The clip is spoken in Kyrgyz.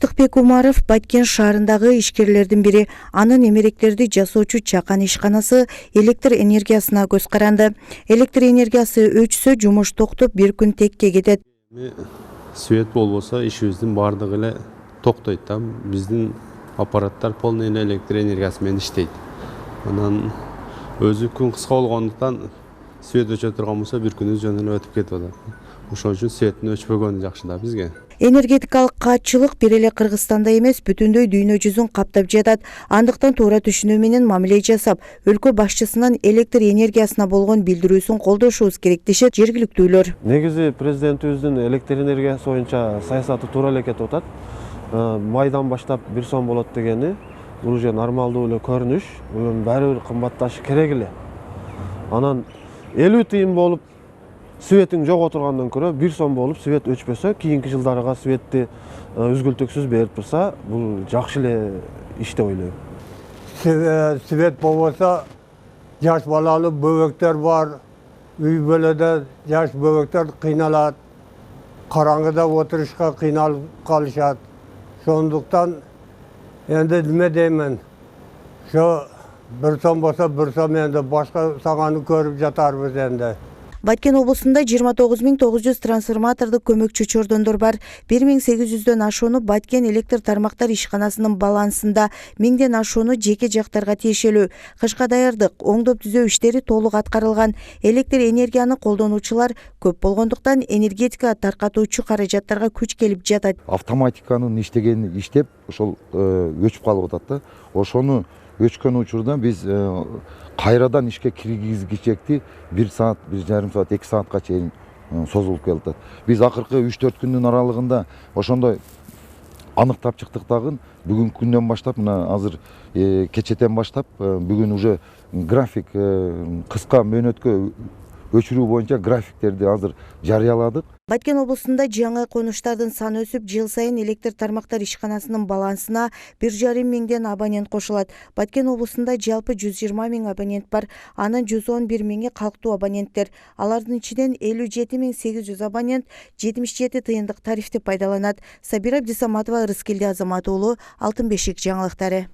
Тынчтыкбек Умаров Баткен шаарындагы ишкерлердин бири. Анын эмеректерди жасоочу чакан ишканасы электр энергиясына көз каранды. Электр энергиясы өчсө жумуш токтоп бир күн текке кетет. Свет болбосо ишибиздин бардыгы эле токтойт да. Биздин аппараттар полный электр энергиясы менен иштейт. Анан өзү күн кыска болгондуктан свет өчө турган болсо бир күнүбүз жөн эле өтүп кетип атат. Ошон үчүн светтин өчпөгөнү жакшы да бизге. Энергетикалык каатчылык бир эле Кыргызстанда эмес, бүтүндөй дүйнө жүзүн каптап жатат. Андыктан туура түшүнүү менен мамиле жасап, өлкө башчысынын электр энергиясына болгон билдирүүсүн колдошубуз керек дешет жергиликтүүлөр. Негизи президентибиздин электр энергиясы боюнча саясаты туура эле кетип атат. Майдан баштап 1 сом болот дегени уже нормалдуу эле көрүнүш, баары бир кымбатташы керек эле. Анан 50 тыйын болуп светин жок отургандан көрө 1 сом болуп свет өчпөсө, кийинки жылдарга светти үзгүлтүксүз берип турса, бул жакшы эле иш деп ойлойм. Свет болбосо жаш балалуу бөбөктөр бар, үй бүлөдө жаш бөбөктөр кыйналат, караңгыда отурушка кыйналып калышат. Сондуктан энди неме деймин, ошо 1 сом болсо 1 сом энди башка саганы көрүп жатарбыз энди. Баткен облусунда 29900 трансформатордук көмөкчү чордондор бар. 1800дөн ашууну Баткен электр тармактар ишканасынын балансында, 1000ден ашууну жеке жактарга тиешелүү. Кышка даярдык, оңдоп түзөө иштери толук аткарылган. Электр энергияны колдонуучулар көп болгондуктан энергетика таркатуучу каражаттарга күч келип жатат. Автоматиканын иштегени иштеп, ошол өчүп калып атат да. Ошону өчкөн учурда биз кайрадан ишке киргизгичекти 1 саат, 1,5 саат, 2 саатка чейин созулуп келатат. Биз акыркы 3-4 күндүн аралыгында ошондой аныктап чыктык дагы. Бүгүнкү күндөн баштап, мына азыр кечетен баштап, бүгүн уже график кыска мөөнөткө өчүрүү боюнча графиктерди азыр жарыяладык. Баткен облусунда жаңы конуштардын саны өсүп, жыл сайын электр тармактар ишканасынын балансына 1,5 миңден абонент кошулат. Баткен облусунда жалпы 120 000 абонент бар. Анын 111 000 калктуу абоненттер. Алардын ичинен 57 800 абонент 77 тыйындык тарифти пайдаланат. Сабира Абдисаматова, Рыскелди Азамат уулу, Алтын бешик жаңылыктары.